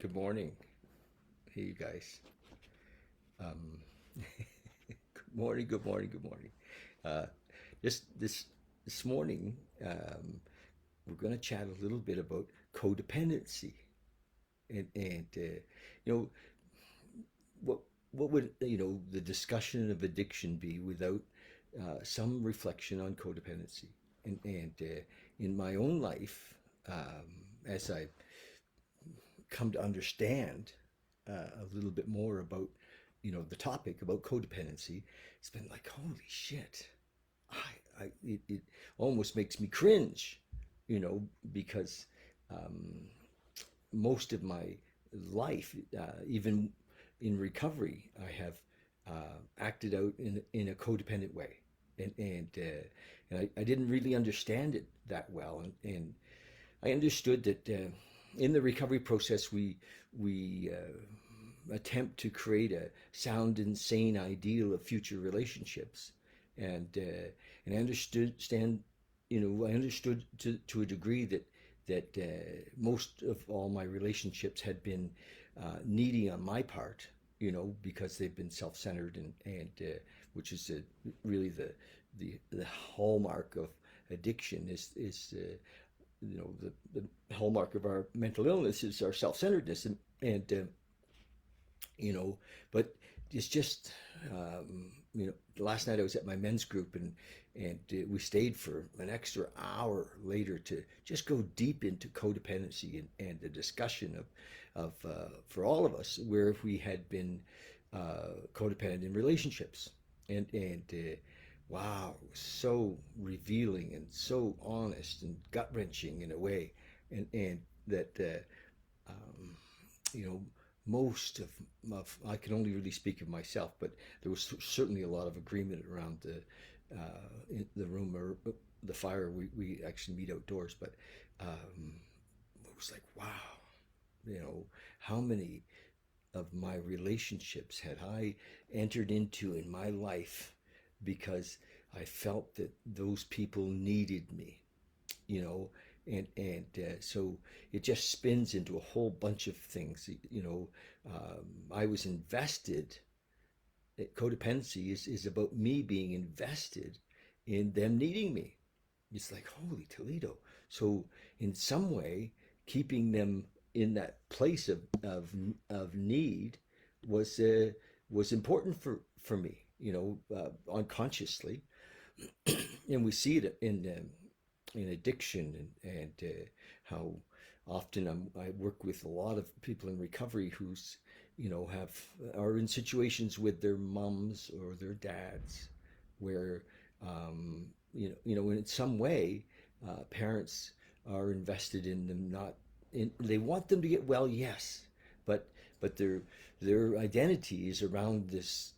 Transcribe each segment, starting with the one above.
Good morning. Hey, you guys. Um, good morning. Good morning. Good morning. Uh, just this morning, we're going to chat a little bit about codependency, and you know what would the discussion of addiction be without some reflection on codependency, and in my own life, as I come to understand a little bit more about the topic about codependency, it's been like, holy shit. It almost makes me cringe, because um, most of my life, even in recovery, I have acted out in a codependent way, and I didn't really understand it that well, and I understood that in the recovery process, we attempt to create a sound and sane ideal of future relationships, and I understood to a degree that most of all my relationships had been needy on my part, because they've been self-centered, and which is really the hallmark of addiction is the hallmark of our mental illness is our self-centeredness, and you know but it's just last night I was at my men's group, and we stayed for an extra hour later to just go deep into codependency, and the discussion of for all of us where if we had been codependent in relationships, and wow, it was so revealing and so honest and gut wrenching in a way, and that um, you know most of I can only really speak of myself, but there was certainly a lot of agreement around in the room, or the fire. We actually meet outdoors, but it was like, wow, how many of my relationships had I entered into in my life because I felt that those people needed me, you know and so it just spins into a whole bunch of things. I was invested. Codependency is about me being invested in them needing me. It's like, holy Toledo. So in some way, keeping them in that place of need was was important for me, unconsciously. And we see it in addiction, and how often I work with a lot of people in recovery who's have are in situations with their mums or their dads where in some way parents are invested in them, not in they want them to get well, yes, but their identity is around this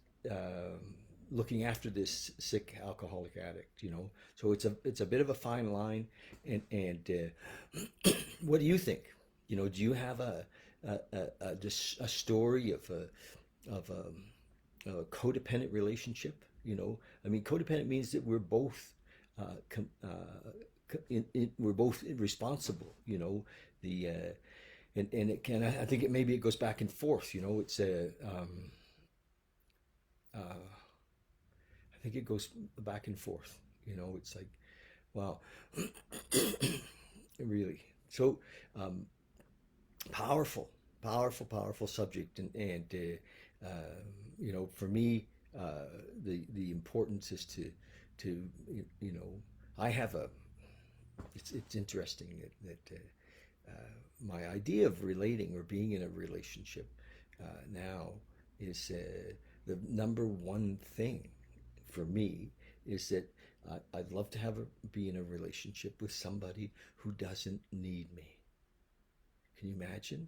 looking after this sick alcoholic addict, so it's a bit of a fine line. And what do you think? Do you have a story of a codependent relationship? I mean, codependent means that we're both we're both responsible. The and it can, I think, maybe it goes back and forth. It's a I think it goes back and forth. It's like, wow, really. So powerful, powerful subject, and for me, the importance is to you know, I have a. It's interesting my idea of relating or being in a relationship now is the number one thing for me is that I'd love to be in a relationship with somebody who doesn't need me. Can you imagine?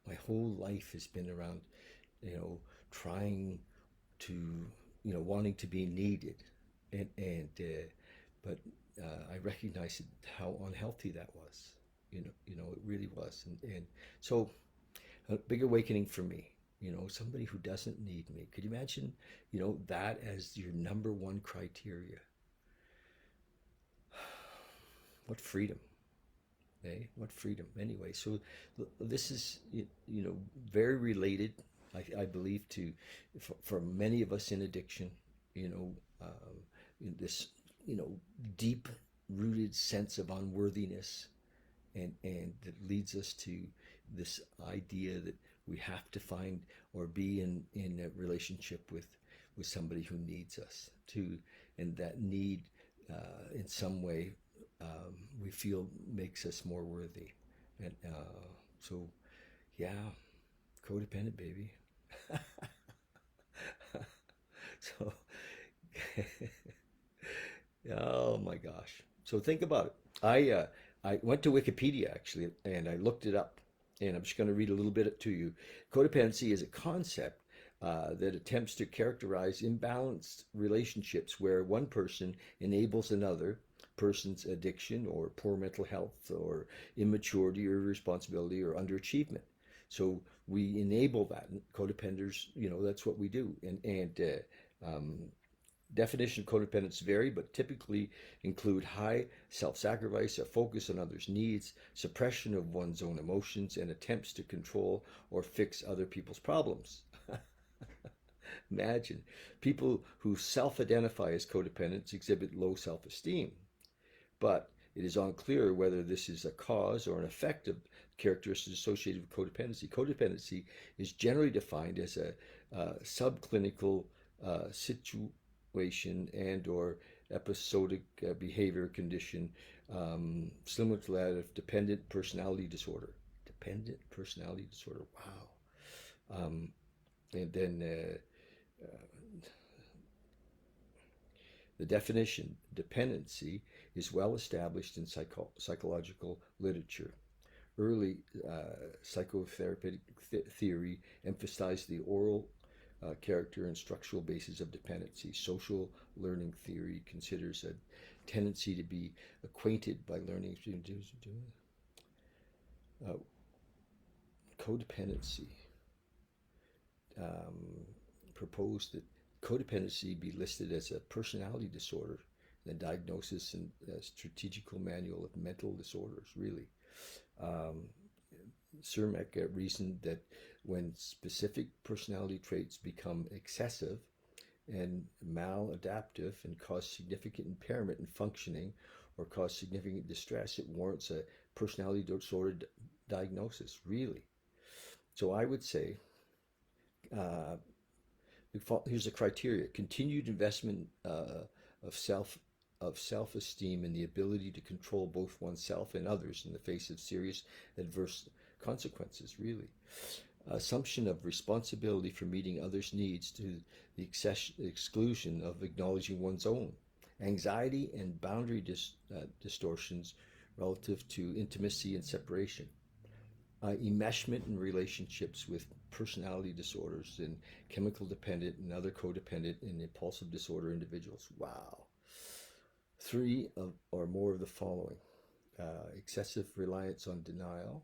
My whole life has been around, trying to, wanting to be needed, and but I recognized how unhealthy that was. It really was, and so a big awakening for me. Somebody who doesn't need me. Could you imagine, that as your number one criteria? What freedom! Eh? What freedom? Anyway, so this is, very related, I believe, to, for many of us in addiction, you know, this, deep rooted sense of unworthiness, and that leads us to this idea that we have to find or be in a relationship with somebody who needs us to, and that need, in some way, we feel makes us more worthy. And so, yeah, codependent, baby. So, oh my gosh. So think about it. I went to Wikipedia actually, and I looked it up, and I'm just going to read a little bit to you. Codependency is a concept that attempts to characterize imbalanced relationships where one person enables another person's addiction or poor mental health or immaturity or irresponsibility or underachievement. So we enable that. Codependents, that's what we do. And definition of codependence vary, but typically include high self-sacrifice, a focus on others' needs, suppression of one's own emotions, and attempts to control or fix other people's problems. Imagine people who self-identify as codependents exhibit low self-esteem, but it is unclear whether this is a cause or an effect of characteristics associated with codependency. Codependency is generally defined as a subclinical situation and or episodic behavior condition, similar to that of dependent personality disorder. Dependent personality disorder. Wow. And then the definition, dependency, is well established in psychological literature. Early psychotherapeutic theory emphasized the oral character and structural basis of dependency. Social learning theory considers a tendency to be acquainted by learning. Codependency proposed that codependency be listed as a personality disorder in the diagnosis and strategical manual of mental disorders, really. Cermak reasoned that when specific personality traits become excessive and maladaptive and cause significant impairment in functioning or cause significant distress, it warrants a personality disorder diagnosis, really. So I would say, here's the criteria: continued investment of self-esteem and the ability to control both oneself and others in the face of serious adverse consequences, really. Assumption of responsibility for meeting others' needs to the exclusion of acknowledging one's own. Anxiety and boundary distortions relative to intimacy and separation. Enmeshment in relationships with personality disorders and chemical dependent and other codependent and impulsive disorder individuals. Wow. 3 or more of the following: excessive reliance on denial,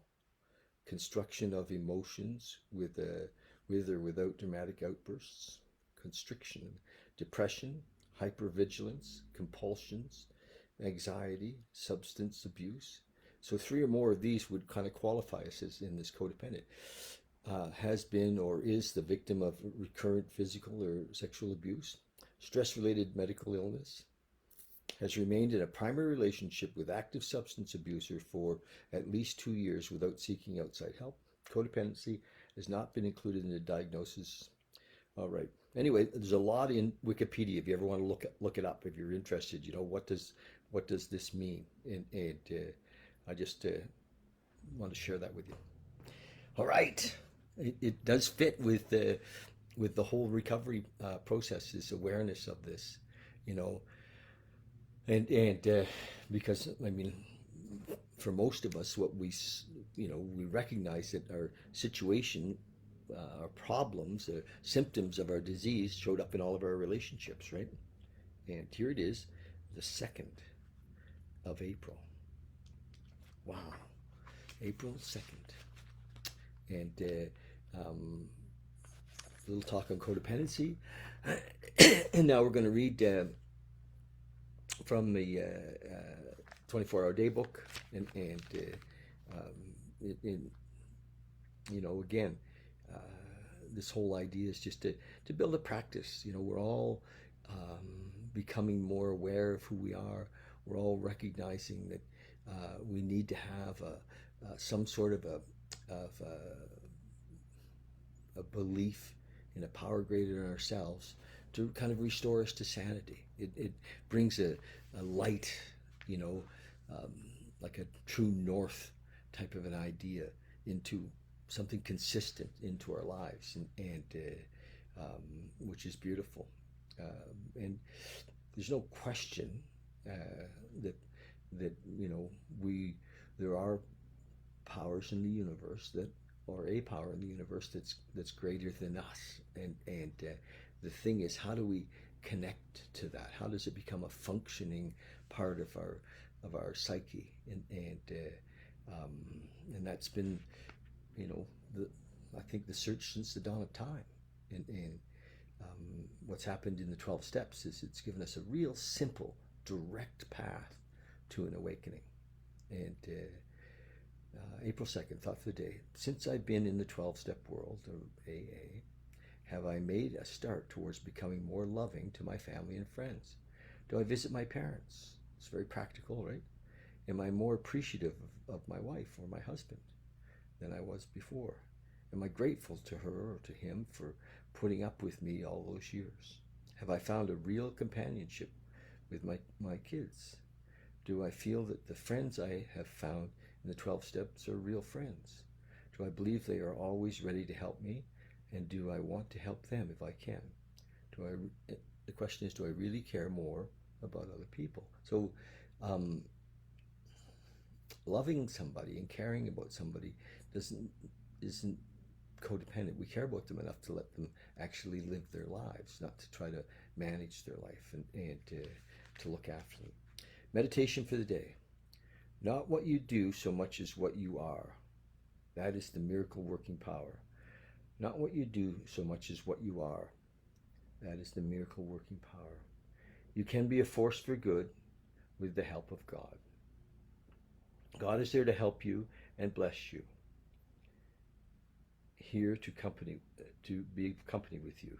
construction of emotions with or without dramatic outbursts, constriction, depression, hypervigilance, compulsions, anxiety, substance abuse. So 3 or more of these would kind of qualify us as in this codependent. Has been or is the victim of recurrent physical or sexual abuse, stress-related medical illness, has remained in a primary relationship with active substance abuser for at least 2 years without seeking outside help. Codependency has not been included in the diagnosis. All right. Anyway, there's a lot in Wikipedia. If you ever want to look it up, if you're interested, what does this mean? And I just want to share that with you. All right. It does fit with the whole recovery process, this awareness of this, and because for most of us, what we recognize that our situation, our problems, symptoms of our disease showed up in all of our relationships, right? And here it is, the 2nd of April. Wow, April 2nd. And a little talk on codependency. And now we're going to read from the 24-Hour Day book. And In again, uh, this whole idea is just to build a practice. We're all becoming more aware of who we are. We're all recognizing that we need to have some sort of a belief in a power greater than ourselves to kind of restore us to sanity. It brings a light, you know, um, like a true north type of an idea into something consistent into our lives, which is beautiful. And there's no question uh, that we there are powers in the universe that or a power in the universe that's greater than us. And the thing is, how do we connect to that? How does it become a functioning part of our psyche? And that's been, the I think the search since the dawn of time. And what's happened in the 12 steps is it's given us a real simple, direct path to an awakening. And April 2nd, thought for the day. Since I've been in the 12-step world of AA, have I made a start towards becoming more loving to my family and friends? Do I visit my parents? It's very practical, right? Am I more appreciative of my wife or my husband than I was before? Am I grateful to her or to him for putting up with me all those years? Have I found a real companionship with my kids? Do I feel that the friends I have found in the 12 steps are real friends? Do I believe they are always ready to help me? And do I want to help them if I can? The question is, do I really care more about other people? So, loving somebody and caring about somebody isn't codependent. We care about them enough to let them actually live their lives, not to try to manage their life and to look after them. Meditation for the day. Not what you do so much as what you are. That is the miracle working power. Not what you do so much as what you are. That is the miracle working power. You can be a force for good with the help of God. God is there to help you and bless you. Here to be company with you.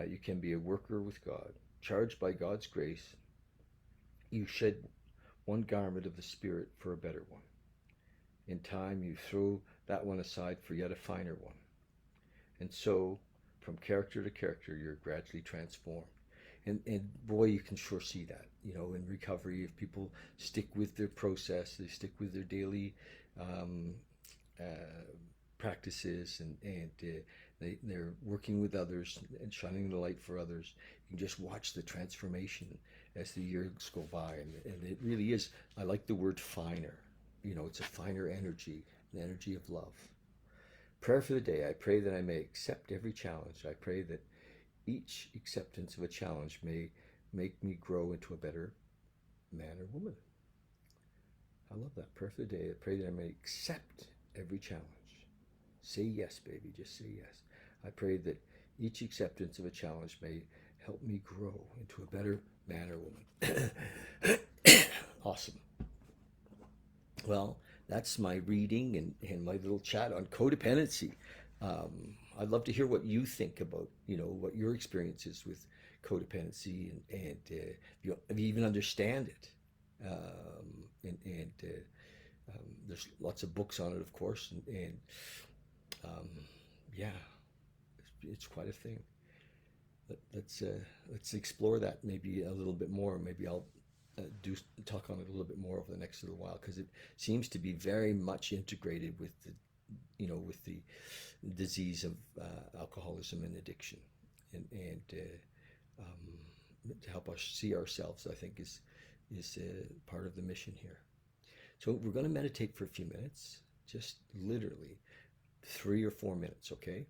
You can be a worker with God, charged by God's grace. You shed one garment of the Spirit for a better one. In time, you throw that one aside for yet a finer one. And so, from character to character, you're gradually transformed. And boy, you can sure see that, in recovery. If people stick with their process, they stick with their daily practices, and they're working with others and shining the light for others. You can just watch the transformation as the years go by. And it really is, I like the word finer. It's a finer energy, an energy of love. Prayer for the day. I pray that I may accept every challenge. I pray that each acceptance of a challenge may make me grow into a better man or woman. I love that. Prayer for the day. I pray that I may accept every challenge. Say yes, baby. Just say yes. I pray that each acceptance of a challenge may help me grow into a better man or woman. Awesome. Well, that's my reading and my little chat on codependency. I'd love to hear what you think about, what your experience is with codependency, and if you even understand it. There's lots of books on it, of course, and yeah, it's quite a thing. Let's explore that maybe a little bit more. Maybe I'll talk on it a little bit more over the next little while, because it seems to be very much integrated with the disease of alcoholism and addiction, and to help us see ourselves, I think is part of the mission here. So we're going to meditate for a few minutes, just literally 3 or 4 minutes, okay?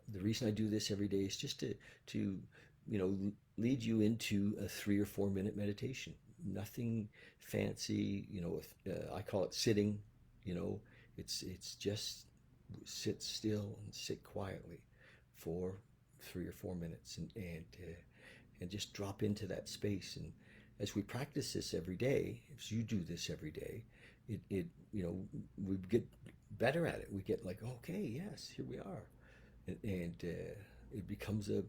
The reason I do this every day is just to lead you into a 3 or 4 minute meditation. Nothing fancy, I call it sitting. It's just sit still and sit quietly for 3 or 4 minutes, and just drop into that space, and as we practice this every day, as you do this every day, it we get better at it. We get like, okay, yes, here we are, and it becomes a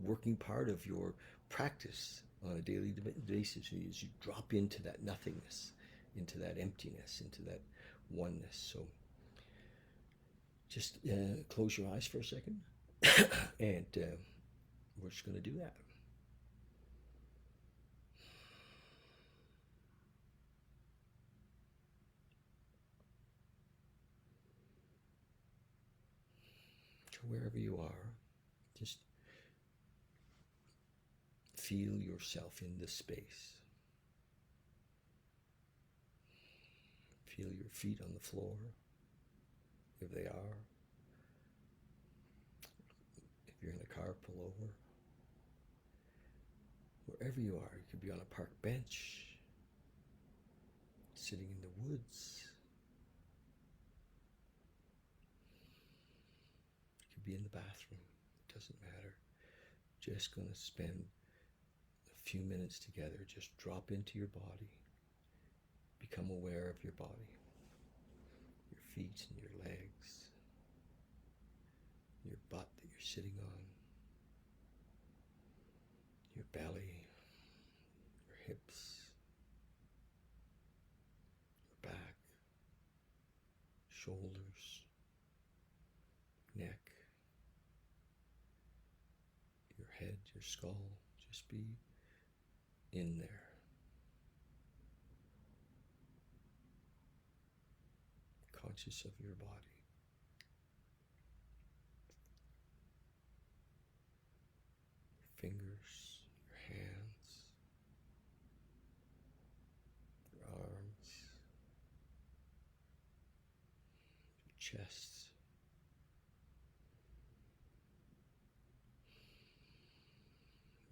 working part of your practice on a daily basis. As you drop into that nothingness, into that emptiness, into that oneness. So just close your eyes for a second, and we're just going to do that. So wherever you are, just feel yourself in this space. Feel your feet on the floor, if they are. If you're in a car, pull over. Wherever you are, you could be on a park bench, sitting in the woods. You could be in the bathroom. It doesn't matter. Just going to spend a few minutes together. Just drop into your body. Become aware of your body. Your feet and your legs. Your butt that you're sitting on. Your belly. Your hips. Your back. Shoulders. Neck. Your head, your skull. Just be in there. Conscious of your body. Your fingers, your hands, your arms, your chest.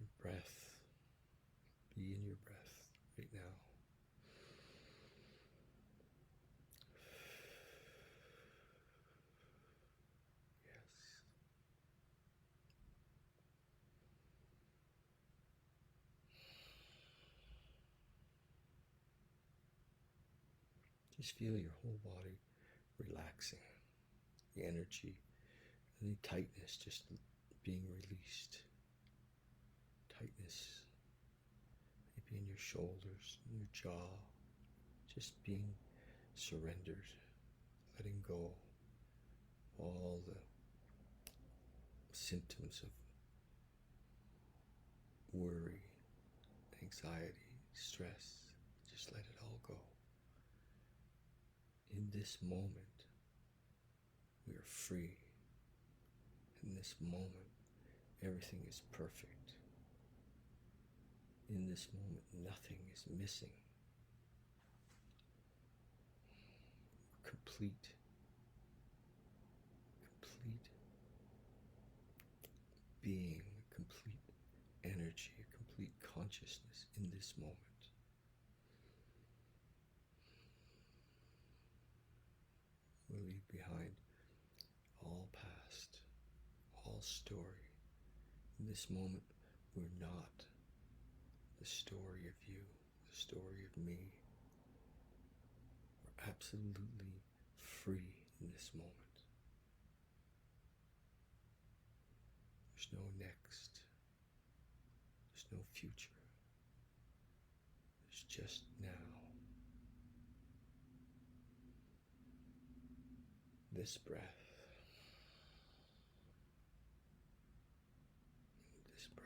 Your breath. Be in your breath right now. Yes. Just feel your whole body relaxing. The energy, any tightness just being released. Tightness, maybe in your shoulders, in your jaw, just being surrendered, letting go all the symptoms of worry, anxiety, stress. Just let it all go. In this moment, we are free. In this moment, everything is perfect. In this moment, nothing is missing. Complete being, complete energy, complete consciousness in this moment. We leave behind all past, all story. In this moment, we're not the story of you, the story of me. We're absolutely free in this moment. There's no next. There's no future. There's just now. This breath. This breath.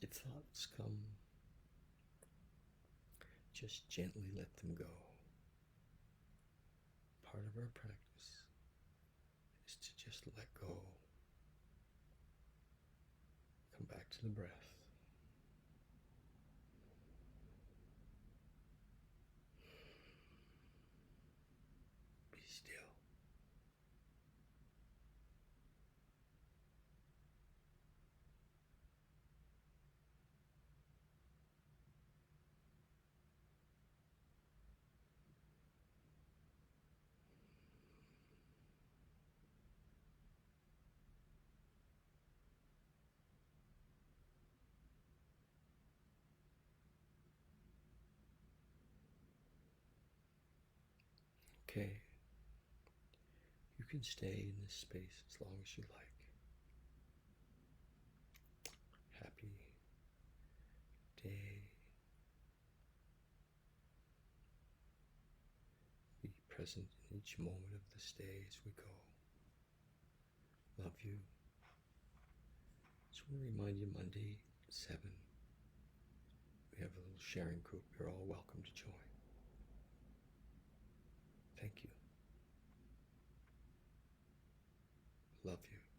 If thoughts come, just gently let them go. Part of our practice is to just let go. Come back to the breath. Be still. Okay. You can stay in this space as long as you like. Happy day. Be present in each moment of this day as we go. Love you. Just want to remind you, Monday, 7, we have a little sharing group. You're all welcome to join. Thank you. Love you.